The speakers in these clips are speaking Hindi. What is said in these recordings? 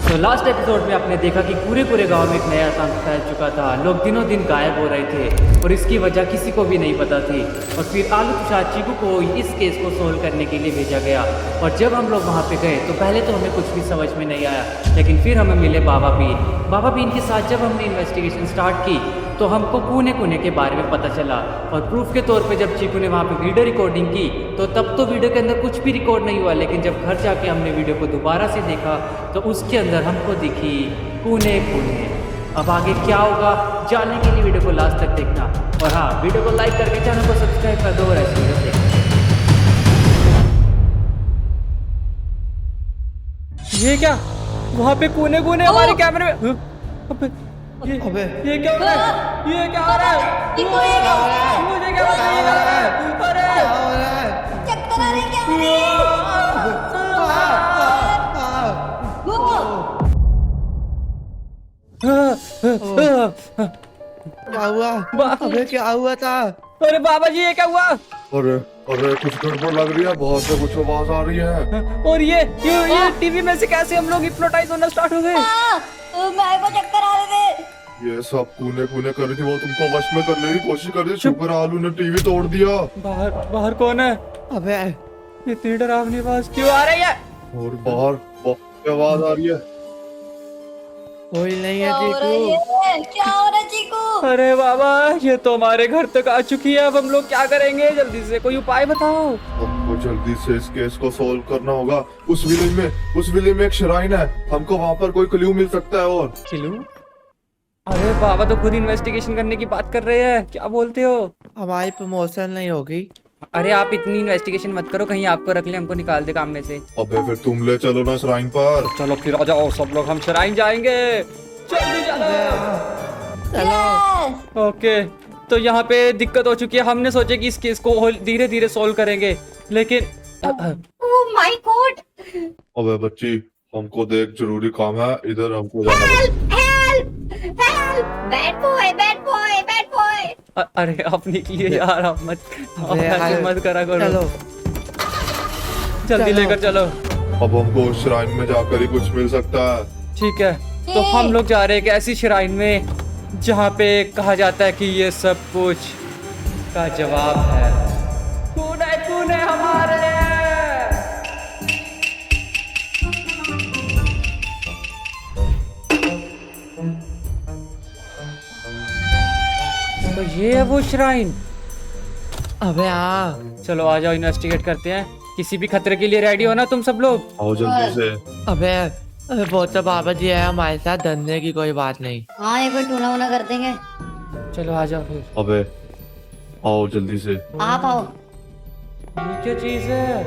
तो लास्ट एपिसोड में आपने देखा कि पूरे पूरे गांव में एक नया आतंक फैल चुका था। लोग दिनों दिन गायब हो रहे थे और इसकी वजह किसी को भी नहीं पता थी। और फिर आलू तुषार चीकू को इस केस को सोल्व करने के लिए भेजा गया। और जब हम लोग वहाँ पे गए तो पहले तो हमें कुछ भी समझ में नहीं आया, लेकिन फिर हमें मिले बाबा बीन। बाबा बीन के साथ जब हमने इन्वेस्टिगेशन स्टार्ट की तो हमको कोने कोने के बारे में पता चला। और प्रूफ के तौर पे जब चीकू ने वहाँ पे वीडियो रिकॉर्डिंग की तो तब तो वीडियो के अंदर कुछ भी रिकॉर्ड नहीं हुआ, लेकिन जब घर जाके हमने वीडियो को दोबारा से देखा तो उसके अंदर हमको दिखी कोने कोने। अब आगे क्या होगा जानने के लिए वीडियो को लास्ट तक देखना। और हाँ, वीडियो को लाइक करके चैनल को सब्सक्राइब कर दो और ऐसी वीडियो देखना। ये क्या वहाँ पे कोने कोने हमारे कैमरे में? अबे ये क्या हो रहा है? ये क्या हो रहा है? मुझे क्या पता ये क्या हो रहा है? अरे चक्कर आ रहे क्या हो रहे क्या हुआ? अबे क्या हुआ था? अरे बाबा जी ये क्या हुआ? अरे अरे कुछ गड़बड़ लग रही है, बहुत से कुछ आवाज आ रही है। और ये टीवी में से कैसे हम लोग हिप्नोटाइज होना स्टार्ट हो गए? मेरे को चक्कर आ रहे थे। ये सब कूने कूने कर रही थी, वो तुमको वश में करने की कोशिश कर रही थी। शुक्र आलू ने टीवी तोड़ दिया। बाहर बाहर कौन है? अबे इतनी डरावनी आवाज क्यों आ रही है? और बाहर बहुत सी आवाज आ रही है। कोई नहीं है क्या हो रहा चीकू। है? क्या हो रहा है चीकू? अरे बाबा ये तो हमारे घर तक आ चुकी है। अब हम लोग क्या करेंगे? जल्दी से कोई उपाय बताओ। हमको जल्दी से इस केस को सोल्व करना होगा। उस विलेज में एक श्राइन है, हमको वहाँ पर कोई क्लू मिल सकता है। और चिलू, अरे बाबा तो खुद इन्वेस्टिगेशन करने की बात कर रहे हैं, क्या बोलते हो? हमारी प्रमोशन नहीं होगी। अरे आप इतनी इन्वेस्टिगेशन मत करो, कहीं आपको रख ले, हमको निकाल दे काम में से। अबे फिर तुम ले चलो ना श्राइन पर। चलो फिर आ जाओ सब लोग, हम श्राइन जाएंगे। जल्दी चलो। चलो। ओके, तो यहाँ पे दिक्कत हो चुकी है। हमने सोचा कि इस केस को धीरे धीरे सोल्व करेंगे, लेकिन ओह माय गॉड! अबे बच्ची, हमको देख जरूरी काम है, इधर हमको जाना पड़ेगा। Bad boy, bad boy, bad boy. अरे आप निकलिए यार, आप मत यार, मत करा करो। चलो जल्दी चलो। लेकर चलो। अब हमको उस श्राइन में जाकर ही कुछ मिल सकता है। ठीक है, तो हम लोग जा रहे हैं एक ऐसी श्राइन में जहाँ पे कहा जाता है कि ये सब कुछ का जवाब है। कूने कूने हमारे। तो ये है वो श्राइन। अबे हाँ। चलो आ जाओ, इन्वेस्टिगेट करते हैं। किसी भी खतरे के लिए रेडी हो ना तुम सब लोग? आओ जल्दी से। अबे वो तो बाबा जी है हमारे साथ, डरने की कोई बात नहीं। हाँ एक बार टूना वूना कर देंगे। चलो आ जाओ फिर। अबे आओ जल्दी से। आप आओ। ये क्या चीज है?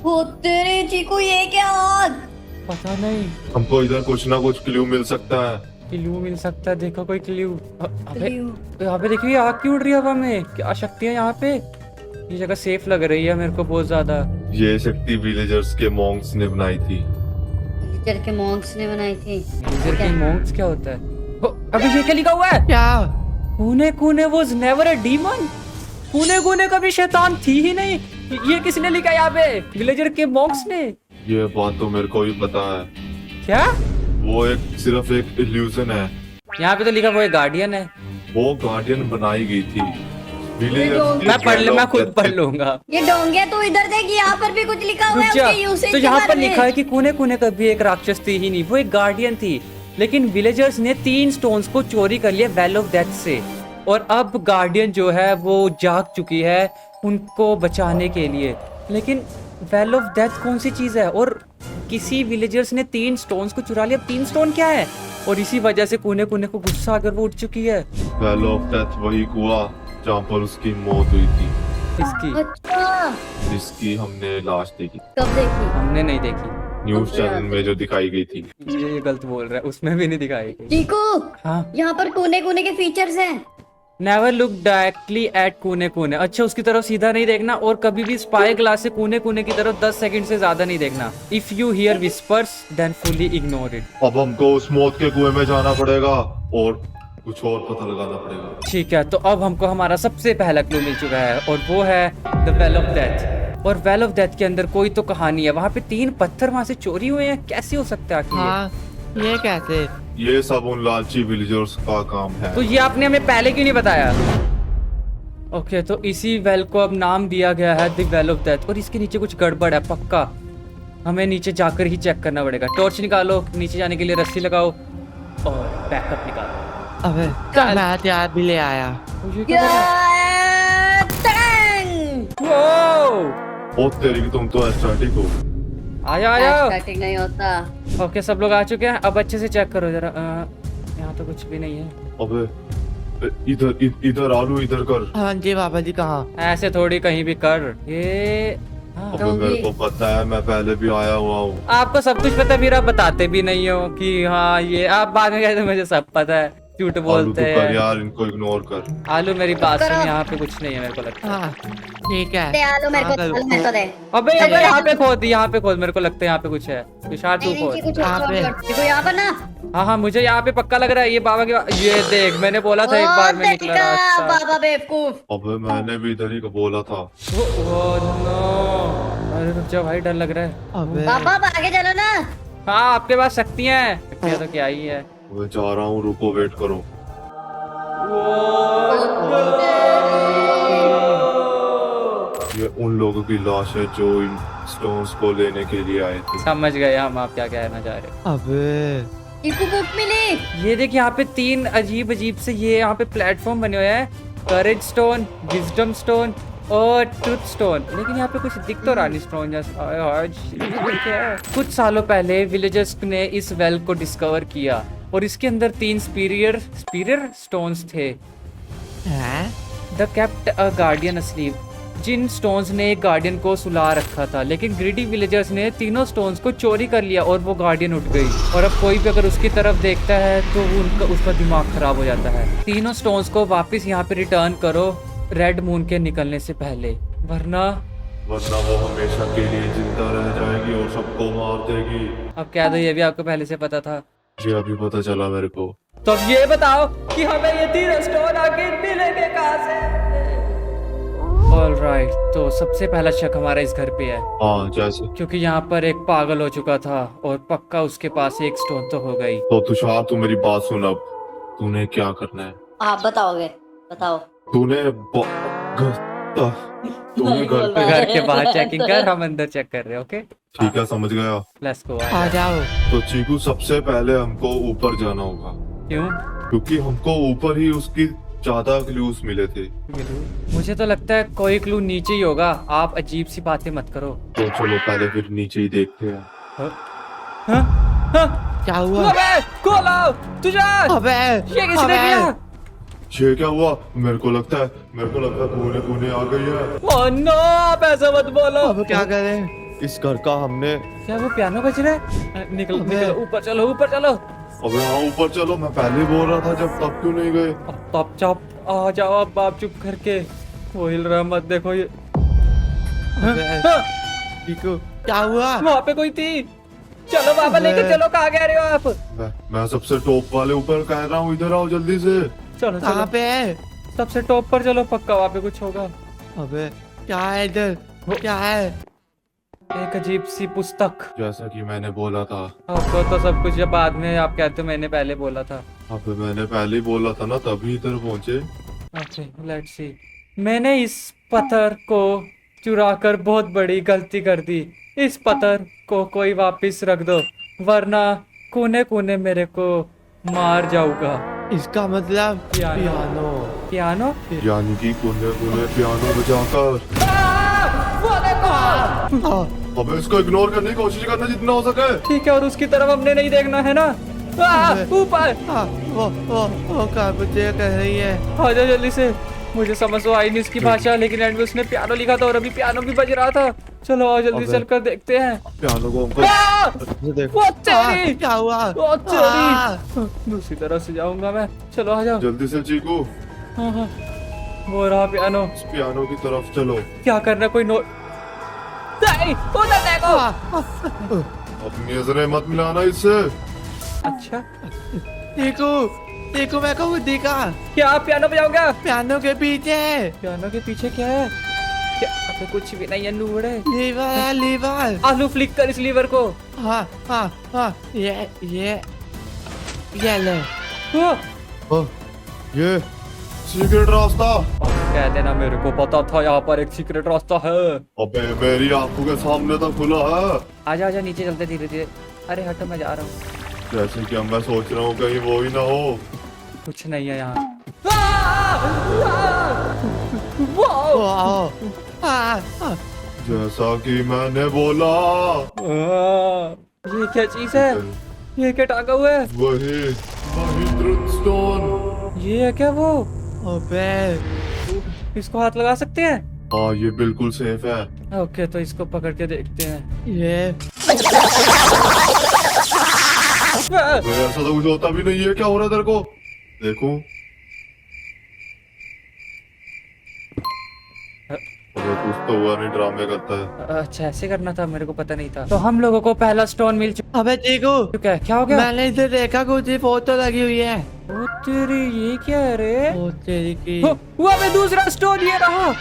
ओ तेरे चीकू, ये क्या आग? पता नहीं, हमको इधर कुछ ना कुछ क्लू मिल सकता है। क्लू मिल सकता है। देखो कोई क्लू। अबे यहाँ पे देखिए, आग क्यों उड़ रही है हवा में? क्या शक्ति है यहाँ पे? ये जगह सेफ लग रही है मेरे को बहुत ज्यादा। ये शक्ति विलेजर्स के मॉन्क्स ने बनाई थी। विलेजर के मॉन्क्स ने बनाई थी। विलेजर के मॉन्क्स क्या होता है? अबे ये क्या लिखा हुआ है? क्या? कूने कूने वाज नेवर अ डीमन। कूने कूने कभी शैतान थी ही नहीं। ये किसने लिखा यहाँ पे? विलेजर के मॉन्क्स ने। ये बात तो मेरे को भी पता है। क्या? वो सिर्फ एक इल्यूजन है। यहाँ पे तो लिखा वो एक गार्डियन है। वो गार्डियन बनाई गई थी। विलेजर्स मैं खुद पढ़ लूंगा। ये डोंगे तू इधर देख, यहाँ पर भी कुछ लिखा हुआ है रुक जा। उसके यूसेज तो के यहाँ बारे पर में। लिखा है कि कूने कूने कभी एक राक्षस थी ही नहीं, वो एक गार्डियन थी। लेकिन विलेजर्स ने 3 स्टोन्स को चोरी कर लिया वेल ऑफ डेथ से, और अब गार्डियन जो है वो जाग चुकी है उनको बचाने के लिए। लेकिन वेल ऑफ डेथ कौन सी चीज है? और किसी विलेजर्स ने 3 स्टोन्स को चुरा लिया। 3 स्टोन क्या है? और इसी वजह से कूने कूने को गुस्सा आकर वो उठ चुकी है। वेल ऑफ डेथ वही कुआं जहाँ पर उसकी मौत हुई थी, इसकी अच्छा, जिसकी हमने लाश देखी, कब देखी? हमने नहीं देखी। न्यूज चैनल में जो दिखाई गई थी। ये गलत बोल रहा है, उसमें भी नहीं दिखाई गई। चीकू, हाँ, यहाँ पर कोने कोने के फीचर्स हैं। नेवर लुक डायरेक्टली एट कूने कूने। अच्छा, उसकी तरफ सीधा नहीं देखना, और कभी भी स्पाई ग्लास से कूने कूने की तरफ 10 सेकंड से ज्यादा नहीं देखना। If you hear whispers then fully ignore it. अब हमको उस मौत के कुएं में जाना पड़ेगा और कुछ और पता लगाना पड़ेगा। ठीक है, तो अब हमको हमारा सबसे पहला क्लू मिल चुका है, और वो है द वेल ऑफ डेथ। और वेल ऑफ डेथ के अंदर कोई तो कहानी है। वहाँ पे 3 पत्थर वहाँ से चोरी हुए हैं, कैसे हो सकता है आखिर ये? हाँ ये कैसे? ये सब उन लालची विलेजर्स का काम है। तो ये आपने हमें पहले क्यों नहीं बताया? ओके तो इसी वेल को अब नाम दिया गया है द वेल ऑफ डेथ। और इसके नीचे कुछ गड़बड़ है पक्का, हमें नीचे जाकर ही चेक करना पड़ेगा। टॉर्च निकालो, नीचे जाने के लिए रस्सी लगाओ और बैकअप निकालो। अबे चल। मैं हथियार भी ले आया। तो ये क्या कर रहा है? टंग। वो ओ तेरी की, तुम तो एस्थेटिक हो। आया आया। स्टार्टिंग नहीं होता। ओके सब लोग आ चुके हैं, अब अच्छे से चेक करो जरा। यहाँ तो कुछ भी नहीं है। अबे इधर आलू इधर कर। हाँ जी बाबा जी कहाँ? ऐसे थोड़ी कहीं भी कर ये। हाँ। अबे मेरे को पता है, मैं पहले भी आया हुआ हूँ। आपको सब कुछ पता है, फिर आप बताते भी नहीं हो कि हाँ ये आप बाद में कहते हो मुझे सब पता है, झूठ आलू बोलते तो कर हैं। यार, इनको इग्नोर कर। आलू मेरी बात सुन, करो। यहाँ पे कुछ नहीं है मेरे को लगता है। हाँ ठीक है। दे आलू मेरे हाँ, को, आलू मेरे को दे। अबे अबे यहाँ पे खोद, यहाँ पे खोद, मेरे को लगता है यहाँ पे कुछ है। तुषार तू नहीं नीचे खोद। कुछ यहाँ और पे। देखो यहाँ पर ना। हाँ हाँ मुझे यहाँ पे पक्का लग रहा है ये बाबा के। ये देख मैंने बोला था एक ओ, बार में निकला देखा, रास्ता। बाबा बेवकूफ। अबे मैंने भी इधर ही को बोला था। ओह नो, अरे रुक जाओ भाई, डर लग रहा है। अबे बाबा अब आगे चलो ना। हाँ आपके पास शक्तियाँ हैं। शक्तियाँ तो क्या ही है। मैं जा रहा हूँ, रुको वेट करो। ये उन लोगों की लाश है जो इन स्टोन्स को लेने के लिए आए थे। समझ गए हम आप क्या कहना चाह रहे हो। अबे इनको बुक मिली। ये देखिए यहाँ पे 3 अजीब अजीब से ये यहाँ पे प्लेटफॉर्म बने हुए हैं। करेज स्टोन, विजडम स्टोन और ट्रुथ स्टोन। लेकिन यहाँ पे कुछ दिख तो रहा नहीं स्टोन जैसा। क्या है? कुछ सालों पहले विलेजर्स ने इस वेल को डिस्कवर किया और इसके अंदर 3 स्पीरियर स्टोन्स थे। हैं? They kept a guardian asleep। जिन स्टोन्स ने एक गार्डियन को सुला रखा था, लेकिन ग्रीडी विलेजर्स ने तीनों स्टोन्स को चोरी कर लिया और वो गार्डियन उठ गई। और अब कोई भी अगर उसकी तरफ देखता है तो उसका दिमाग खराब हो जाता है। तीनों स्टोन्स को वापस यहाँ पे रिटर्न करो रेड मून के निकलने से पहले, वरना वो हमेशा के लिए जिंदा रह जाएगी और सबको मार देगी। अब कह दो ये भी आपको पहले से पता था। ये अभी पता चला मेरे को। तो अब ये बताओ कि हमें ये 3 स्टोन आखिर मिलेंगे कहाँ से? ऑलराइट, तो सबसे पहला शक हमारा इस घर पे है। हाँ जैसे। क्योंकि यहाँ पर एक पागल हो चुका था और पक्का उसके पास एक स्टोन तो हो गई। तो तुषार तू मेरी बात सुन, अब तूने क्या करना है? आप बताओगे, बताओ। तूने तूने घर पे। घर के बाहर चेकिंग कर, हम अंदर चेक कर रहे हैं। ओके ठीक है समझ गया। Let's go. आ जाओ। तो चीकू सबसे पहले हमको ऊपर जाना होगा, क्यों? क्योंकि हमको ऊपर ही उसकी ज्यादा क्लूज मिले थे। मुझे तो लगता है कोई क्लू नीचे ही होगा। आप अजीब सी बातें मत करो। तो चलो पहले फिर नीचे ही देखते हैं। हाँ? हाँ? क्या हुआ? अबे खोलो तुषार, अबे ये किसने किया? ये क्या हुआ? मेरे को लगता है कोने कोने आ गई है। ओह नो, आप ऐसा मत बोलो। अब क्या करें? इस घर का हमने। क्या वो पियानो बज रहा है? निकल अबे। निकलो, ऊपर चलो, ऊपर चलो। अबे हाँ ऊपर चलो, मैं पहले ही बोल रहा था जब, तब क्यों नहीं गए? अब चुप आ जाओ, अब आप चुप करके। वो हिल रहा मत देखो ये। अबे हाँ, चीकू क्या हुआ? वहाँ पे कोई थी। चलो बाबा अबे। लेके चलो, कहाँ कह रहे हो आप? मैं सबसे टॉप वाले ऊपर कह रहा हूँ, इधर आओ जल्दी से। चलो कहाँ चलो पे है? सबसे टॉप पर चलो, पक्का वहाँ पे कुछ होगा। अबे क्या है इधर? क्या है? एक अजीब सी पुस्तक। जैसा कि मैंने बोला था। आपको तो सब कुछ जब बाद में आप कहते हो मैंने पहले बोला था। अबे मैंने पहले ही बोला था ना, तभी इधर पहुंचे। Okay let's see. मैंने इस पत्थर को चुराकर बहुत बड़ी गलती कर दी। इस पत्थर को कोई वापस रख दो, वरना कोने कोने मेरे को मार जाऊंगा। इसका मतलब पियानो। पियानो। पियानो? यानी कि कोने कोने पियानो बजाकर। वो देखो। हाँ, अबे इसको इग्नोर करने की कोशिश करना जितना हो सके। ठीक है, और उसकी तरफ हमने नहीं देखना है ना। ऊपर हाँ, वो क्या मुझे कह रही है? आ जाओ जल्दी से। मुझे समझ तो आई नहीं इसकी भाषा, लेकिन एंड में उसने पियानो लिखा था और अभी पियानो भी बज रहा था। चलो आओ जल्दी अबे। चलकर देखते हैं। पियानो को हमको आ! देखो। वो तेरी! क्या हुआ? वो तेरी! दूसरी तरफ से जाऊंगा मैं। चलो आ जाओ। जल्दी से चीकू, हाँ हाँ, वो रहा पियानो। इस पियानो की तरफ चलो। क्या करना, कोई नोट? नहीं, उधर देखो। अपनी नजरें मत मिलाना इससे। अच्छा देखो मैं को देखा। क्या आप पियानो बजाओगे? पियानो के पीछे। पियानो के पीछे क्या है? क्या अबे कुछ भी नहीं है नूबड़े। लीवर है लीवर। आलू फ्लिक कर इस लीवर को। हाँ हाँ हाँ ये ले। ओह, ये सीक्रेट रास्ता। कह देना मेरे को पता था यहाँ पर एक सीक्रेट रास्ता है। अबे मेरी आंखों के सामने तो खुला है। आजा आजा नीचे चलते धीरे धीरे। अरे हटो मैं जा रहा हूँ। जैसे कि मैं सोच रहा हूँ कहीं वो ही ना हो। कुछ नहीं है यहाँ। वाओ। जैसा कि मैंने बोला, ये क्या चीज है? ये क्या टांगा हुआ है? वही वही ट्रुथ स्टोन। ये है क्या वो? अबे इसको हाथ लगा सकते हैं? हाँ ये बिल्कुल सेफ है। ओके तो इसको पकड़ के देखते हैं। ये ऐसा तो कुछ होता भी नहीं है। क्या हो रहा है तेरे को? देखूं? अबे कुछ तो हुआ नहीं, ड्रामे करता है। अच्छा ऐसे करना था, मेरे को पता नहीं था। तो हम लोगों को पहला स्टोन मिल अबे चीकू, चुका है। क्या हो गया? मैंने इसे देखा, कुछ ही फोटो लगी हुई है। ओ तेरी, ये क्या है रे? ओ तेरी की। वो अबे दूसरा स्टोन ये रहा।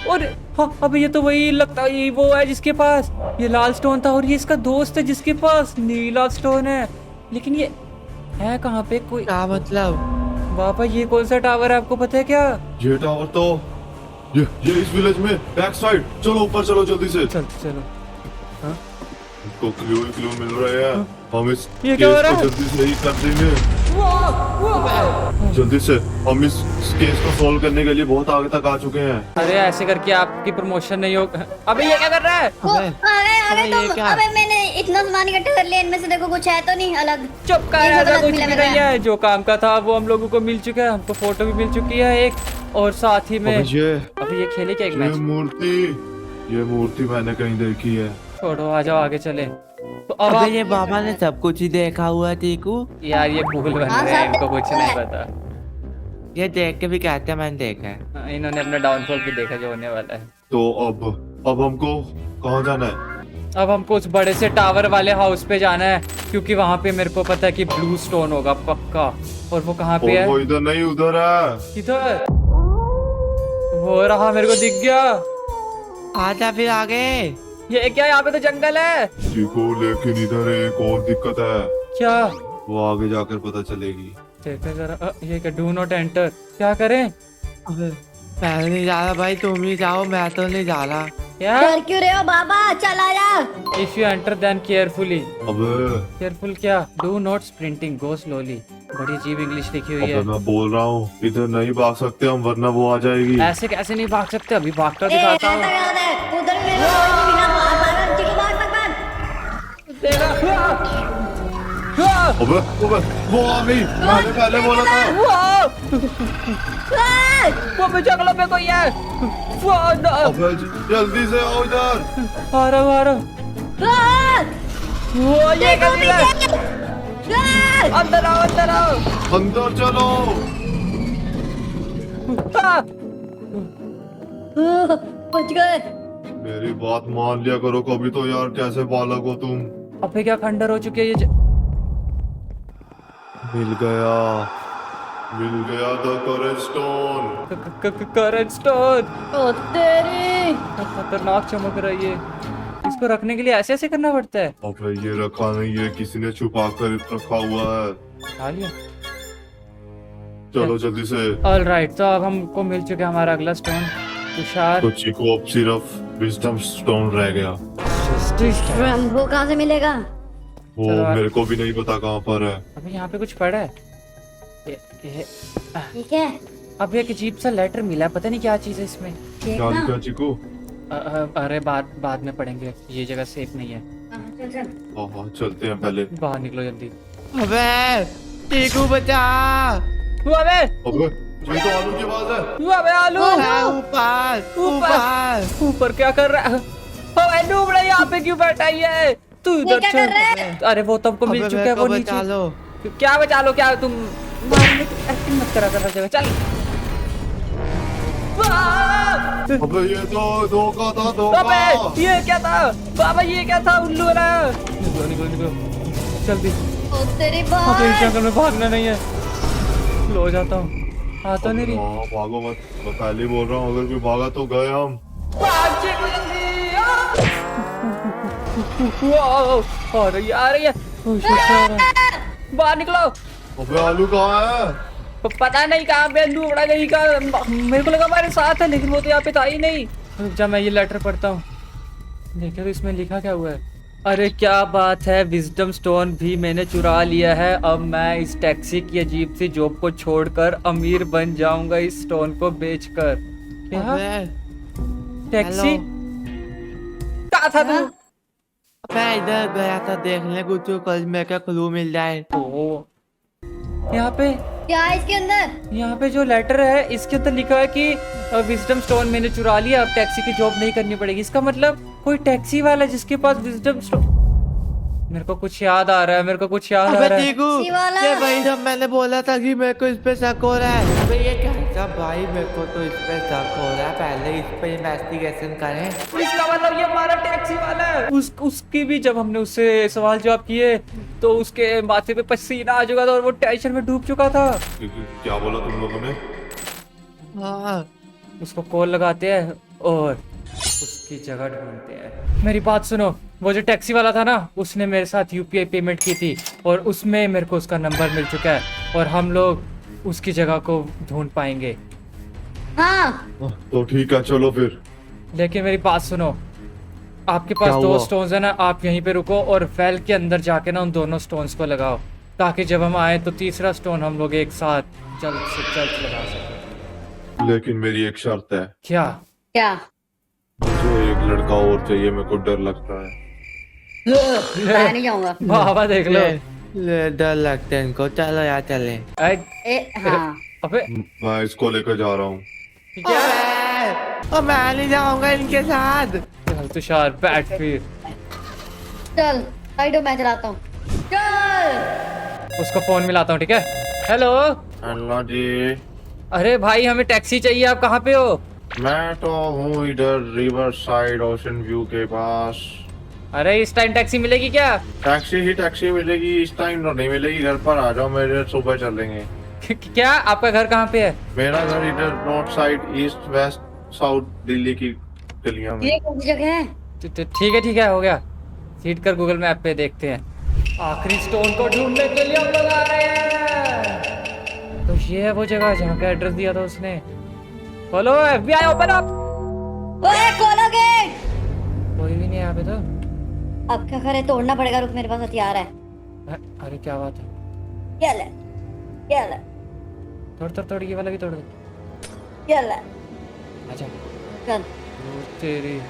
और हाँ अबे ये तो वही लगता है, ये वो है जिसके पास ये लाल स्टोन था, और ये इसका दोस्त है जिसके पास नीला स्टोन है। लेकिन ये है कहाँ पे? कोई क्या मतलब? पापा ये कौन सा टावर है, आपको पता है क्या? ये टावर तो ये इस विलेज में बैक साइड। चलो ऊपर चलो जल्दी से। चल चलो। हाँ? इसको क्लू मिल रहे हैं। हम इस ये क्या हो केस रहा को है? जल्दी से ही कर देंगे। जल्दी से हम इस केस को सॉल्व करने के लिए बहुत आगे तक आ चुके हैं। अरे ऐसे करके आपकी प्रमोशन नहीं होगा। अबे ये क्या कर रहा है? अबे, अरे अबे, ये तुम, क्या? अबे मैंने इतना सामान इकट्ठा कर लिया, इनमें से देखो कुछ है तो नहीं अलग। चुप कर, ये ऐसा गलत कुछ मिला भी मेरा। नहीं है। जो काम का था वो हम लोगों को मिल चुका है। हमको फोटो भी मिल चुकी है एक, और साथ ही में अभी ये खेले क्या एक मैच? ये मूर्ति मैंने कहीं देखी है। छोड़ो आ जाओ आगे चले। तो अब अबे ये बाबा ने सब कुछ ही देखा हुआ चीकू। यार ये गूगल बन हाँ, रहे हैं, सब इनको कुछ देखा नहीं है। पता। ये देख के भी कहते हैं मैंने देखा है। इन्होंने अपना डाउनफॉल भी देखा जो होने वाला है। तो अब हमको कहाँ जाना है? अब हमको उस बड़े से टावर वाले हाउस पे जाना है, क्योंकि वहाँ पे मेरे को पता है कि ब्लू स्टोन होगा पक्का। और वो कहाँ पे और है? वो इधर नहीं उधर है। इधर हो रहा, मेरे को दिख गया। आजा फिर आगे। ये क्या, यहाँ पे तो जंगल है। देखो लेकिन इधर एक और दिक्कत है। क्या? वो आगे जाकर पता चलेगी। देखते जरा। ये क्या, डू नॉट एंटर? क्या करें? अबे मैं नहीं जा रहा भाई, तुम ही जाओ, मैं तो नहीं जा रहा। क्या? डर क्यों रहे हो बाबा? चला जा। If you enter then carefully. अबे केयरफुल क्या? Do not sprinting, go slowly. बड़ी अजीब इंग्लिश लिखी हुई अबे है। मैं बोल रहा हूँ इधर नहीं भाग सकते हम, वरना वो आ जाएगी। ऐसे कैसे नहीं भाग सकते? अभी भागकर ए, दिखाता ऐसा हूँ। गलत है। उधर मेरे को बिना भाग चिकू भाग। अबे वो आ गई। मैंने पहले बोला था। वो भी जंगलों में कोई है। अबे जल्दी से आओ इधर। आ रहा हूँ, आ रहा हूँ। वो ये क्या चीज़ है? अंदर आओ, अंदर आओ। अंदर चलो। हाँ। बच गए। मेरी बात मान लिया करो कभी तो यार, कैसे बालक हो तुम। अबे क्या खंडर हो चुकी है ये मिल गया the courage stone. Current stone. ओ तेरी। खतरनाक चमक रही है। इसको रखने के लिए ऐसे ऐसे करना पड़ता है। अबे ये रखा नहीं है, किसी ने छुपा कर रखा हुआ है। उठा लिया। चलो जल्दी से। ऑल राइट, तो अब हमको मिल चुका है हमारा अगला स्टोन, तुषार। तो चिको अब सिर्फ विजडम स्टोन रह गया। वो कहाँ से मिलेगा? वो चलो, मेरे को भी नहीं पता कहाँ पर है। अबे यहाँ पे कुछ पड़ा है। ये ठीक है, अब एक अजीब सा लेटर मिला है, पता नहीं क्या चीज है इसमें। क्या देखना। लिखा चिको? अरे बाद में पढ़ेंगे, ये जगह सेफ नहीं है। हाँ, चल चल। हाँ चलते हैं पहले। बाहर निकलो जल्दी। अबे चीकू बचा। अबे अबे ये तो आलू की आवाज है। अबे आलू। ऊपर ऊपर। ऊपर क्या कर रहा है? अबे नूबड़े यहाँ पे क्यों बैठा है? तू ये इधर क्या कर रहा है? अरे वो तो हमको मिल चुका है, वो बचा नीचे। लो। क्या बचा लो? क्या तुम मारने की एक्टिंग मत करा कर जगह। चल। अबे ये तो धोखा था, धोखा। अबे ये क्या था? बाबा ये क्या था? उल्लू वाला। निकलो निकलो निकलो जल्दी। ओ तेरी अबे बात। इस जंगल में भागना नहीं है। लो जाता हूँ। आता नहीं रही। हाँ भागो मत, मैं पहले ही बोल रहा हूँ, अगर कोई भागा तो गए हम। भाग आ रही है, आ रही है। ओह, shit, क्या हो रहा है? बाहर निकलो। अबे आलू कहाँ है? पता नहीं कहाँ पे ढूंढा गई का। मेरे को लगा हमारे साथ है, लेकिन वो तो यहाँ पे था ही नहीं। रुक जा, मैं ये लेटर पढ़ता हूँ। देखो तो इसमें लिखा क्या हुआ है। अरे क्या बात है, विजडम स्टोन भी मैंने चुरा लिया है। अब मैं इस टैक्सी की अजीब सी जॉब को छोड़कर अमीर बन जाऊंगा इस स्टोन को बेचकर। क्या? अबे टैक्सी? हेलो। कहाँ था तू? मैं इधर गया था देखने कुछ कल में क्या क्लू मिल जाए। ओ, यहाँ पे क्या है इसके अंदर? यहाँ पे जो लेटर है इसके अंदर लिखा है कि विजडम स्टोन मैंने चुरा लिया, अब टैक्सी की जॉब नहीं करनी पड़ेगी। इसका मतलब कोई टैक्सी वाला जिसके पास विजडम स्टोन। मेरे को कुछ याद आ रहा है, मेरे को कुछ याद आ अबे रहा है। चीकू, शिवाला। ये भाई जब मैंने बोला था कि मेरे को इस पे शक हो रहा है। अबे ये कैसा भाई, मेरे को तो इस पे शक हो रहा है, पहले इस पे इन्वेस्टिगेशन करें। इसका मतलब ये हमारा टैक्सी वाला है। उसकी भी जब हमने उससे सवाल जवाब किए तो उसके माथे पे पसीना आ चुका था और वो टेंशन में डूब चुका था। क्या बोला तुम लोगों ने? हाँ उसको कॉल लगाते हैं और उसकी जगह ढूंढते हैं। मेरी बात सुनो, वो जो टैक्सी वाला था ना, उसने मेरे साथ यूपीआई पेमेंट की थी और उसमें मेरे को उसका नंबर मिल चुका है और हम लोग उसकी जगह को ढूंढ पाएंगे। हाँ तो ठीक है, चलो फिर। लेकिन मेरी बात सुनो, आपके पास क्या दो हुआ? स्टोन्स है ना, आप यहीं पे रुको और वेल के अंदर जाके ना उन दोनों स्टोन्स को लगाओ, ताकि जब हम आए तो तीसरा स्टोन हम लोग एक साथ जल्द से जल्द लगा सकें। लेकिन मेरी एक शर्त है। क्या? क्या? मुझे एक लड़का और चाहिए, मेरे को डर लगता है। मैं नहीं जाऊंगा। बाबा देख लो। ले डर लगता है इनको, चलो यार चले। हाँ अबे मैं इसको लेकर जा रहा हूँ। क्या? ओ मैं नहीं जाऊंगा इनके साथ। चल तुषार बैठ फिर। चल साइड मैं चलाता हूँ। चल उसको फोन मिलाता हूँ, ठीक है? हेलो। अल्लाह जी। अरे भाई हमें टैक्सी चाहिए, आप कहाँ पे हो? मैं तो हूँ इधर रिवर साइड ओशन व्यू के पास। अरे इस टाइम टैक्सी मिलेगी क्या? टैक्सी ही टैक्सी मिलेगी, इस टाइम तो नहीं मिलेगी। घर पर आ जाओ मेरे, सुबह चलेंगे। क्या आपका घर कहाँ पे है? मेरा घर इधर north side, east west south Delhi की गलियां में। ये कौन सी जगह है? ठीक है, हो गया। सीट कर गूगल मैप पे देखते हैं। आखिरी स्टोन को ढूंढने के लिए हम लोग आ रहे हैं। तो ये है वो जगह जहाँ का एड्रेस दिया था उसने। Hello FBI, open up. ओए खोलो गेट। कोई भी नहीं है यहाँ पे तो। अब क्या करे, तोड़ना पड़ेगा। रुक, मेरे पास हथियार है। अरे क्या बात है? ये ले, ये ले, तोड़ ये वाला भी तोड़ दे। ये ले। अच्छा चल तेरी,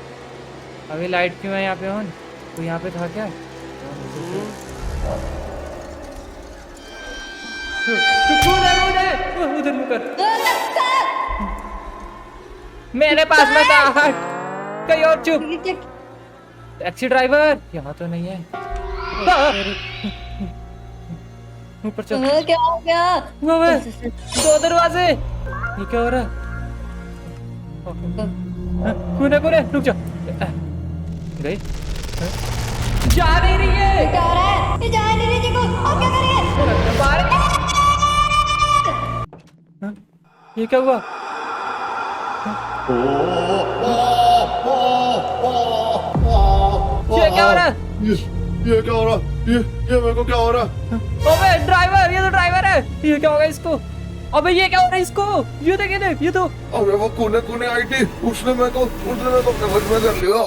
अभी लाइट क्यों है यहाँ पे ऑन? तो यहाँ पे था क्या? उधर मुँह कर। मेरे पास मत आ, हट कहीं और चुप। टैक्सी ड्राइवर यहाँ तो नहीं है। ऊपर चल। क्या हो गया? वो वे, दो दरवाजे। ये क्या हो रहा है? कूने रुक जा। गई? जा नहीं रही है। क्या हो रहा है? ये जा नहीं रही थी को। अब क्या करेंगे? हाँ? ये क्या हुआ? ये क्या हो रहा है? ये क्या हो रहा है? ये मेरे को क्या हो रहा है? अबे ड्राइवर, ये तो ड्राइवर है। ये क्या होगा इसको? अबे ये क्या हो रहा है इसको? ये देख ये तो। अबे वो कूने आई थी, उसने मेरे को कवच में कर लिया।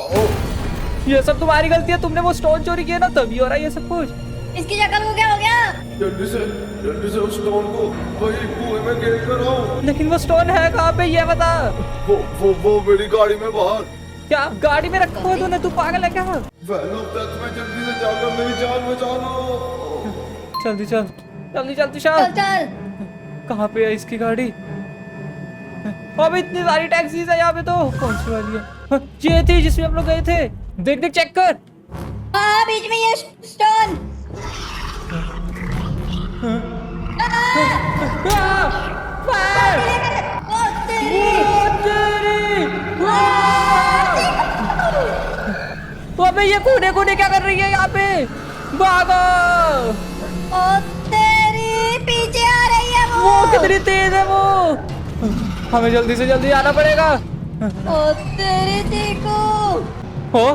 ये सब तुम्हारी गलती है, तुमने वो स्टोन चोरी किया ना, तभी हो रहा है ये सब कुछ। इसकी शक्ल को क्या हो गया? जल्दी से उस स्टोन को वही कुएं में गिर कर आओ। लेकिन वो स्टोन है कहाँ पे, ये बता। वो मेरी गाड़ी में बाहर। क्या गाड़ी में रखा हुआ तूने? तू पागल है क्या? वैलो तक में जल्दी से जाकर मेरी जान बचा लो। जल्दी चल तुषार। चल चल। कहाँ पे है इसकी गाड़ी? अब इतनी सारी टैक्सीज है यहाँ पे, तो कौन सी वाली है? हाँ, ये थी जिसमें हम लोग गए थे। देख चेक कर। हाँ बीच में ये स्टोन। ओ तेरी। अबे ये कूने क्या कर रही है यहाँ पे? भागो। ओ तेरी, पीछे आ रही है वो। कितनी तेज है वो। हमें जल्दी से जल्दी आना पड़ेगा। ओ तेरी चीकू। हो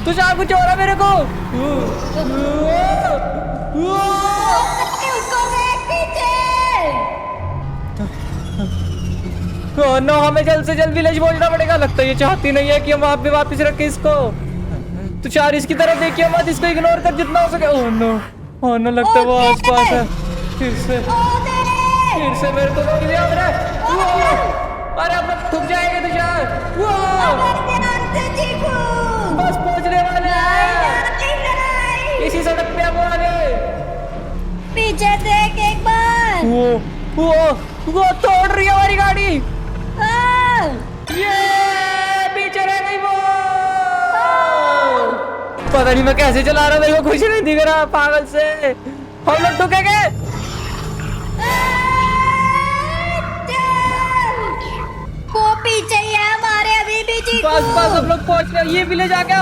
तुषार कुछ हो रहा है मेरे को। उसको देख पीछे। ओह नो, हमें जल्द से जल्द विलेज पहुंचना पड़ेगा। लगता है ये चाहती नहीं है कि हम वहां पे वापस रखें इसको। तुषार इसकी तरफ देखिए मत, इसको इग्नोर कर जितना हो सके। ओह नो, लगता है वो आसपास है। फिर से मेरे को रोक लिया हमने। अरे अब थक जाएंगे तुषार। बस पहुंचने वाले हैं, इसी सड़क पे हम आगे। पीछे देख एक बार। वो तोड़ रही है हमारी गाड़ी। हाँ। ये पीछे रह गई वो। पता नहीं मैं कैसे चला रहा, मेरे को कुछ नहीं दिख रहा पागल से। हम लोग ठुकेंगे। वो पीछे ही है हमारे, अभी भी चीकू। बस हम लोग पहुंच गए। ये विलेज आ गया।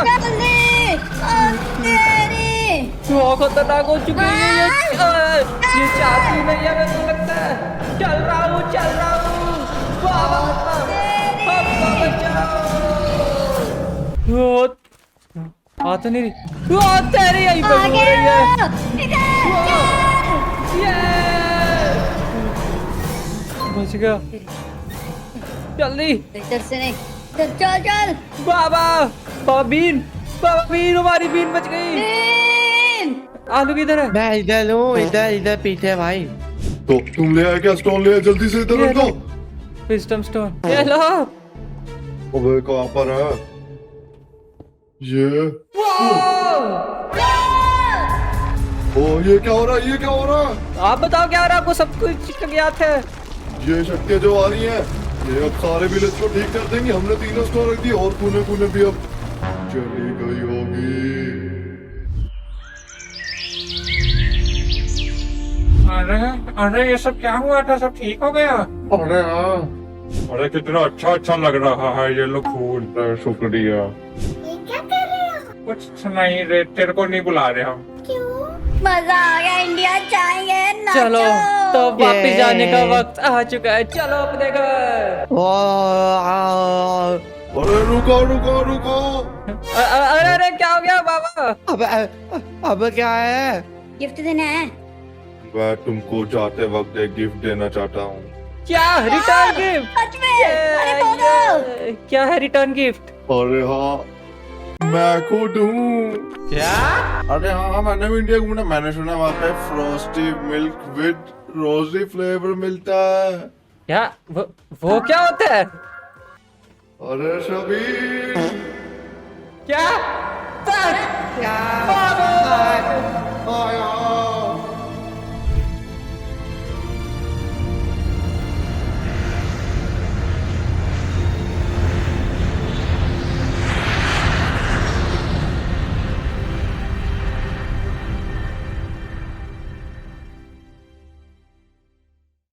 वो खतरनाक हो चुकी है ये चाहती नहीं है, मेरे को लगता है। चल रहा हूँ आ तो नहीं रही। वो तेरी यहीं पे हो रही है। ये बच गया। जल्दी इधर से नहीं, इधर चल। बाबा बीन हमारी बीन बच गई। आलू किधर है? मैं इधर हूँ, इधर पीछे भाई। तो तुम ले आए क्या? स्टोन ले आए, जल्दी से इधर रखो। विजडम स्टोन ये लो। अबे कहाँ पर है ये? ओ ये क्या हो रहा है? आप बताओ क्या हो रहा है? आपको सब कुछ ज्ञात है। ये शक्तियाँ जो आ रही हैं, ये अब सारे विलेज को ठीक कर देंगी। हमने 3 स्टोन रख दिए और कोने भी अब चली गई होगी। अरे ये सब क्या हुआ था? सब ठीक हो गया? अरे हाँ, अरे कितना अच्छा लग रहा है ये लो फूल। शुक्रिया। कुछ नहीं रे, तेरे को नहीं बुला रहे हम। मजा आ गया, इंडिया जाएंगे। नाचो। चलो तो वापस ये। जाने का वक्त आ चुका है। चलो अपने घर। अरे रुको। अरे क्या हो गया बाबा? अब क्या है? गिफ्ट देना है। मैं तुमको जाते वक्त एक गिफ्ट देना चाहता हूँ। क्या रिटर्न गिफ्ट? सच में? अरे बोलो। क्या है रिटर्न गिफ्ट? अरे हाँ, मैं खुद हूँ। क्या? अरे हाँ, मैंने भी इंडिया घूमना। मैंने सुना वहाँ पे फ्रोस्टी मिल्क विद रोजी फ्लेवर मिलता है। क्या वो क्या होता है? अरे शबीर, क्या? क्या? आया।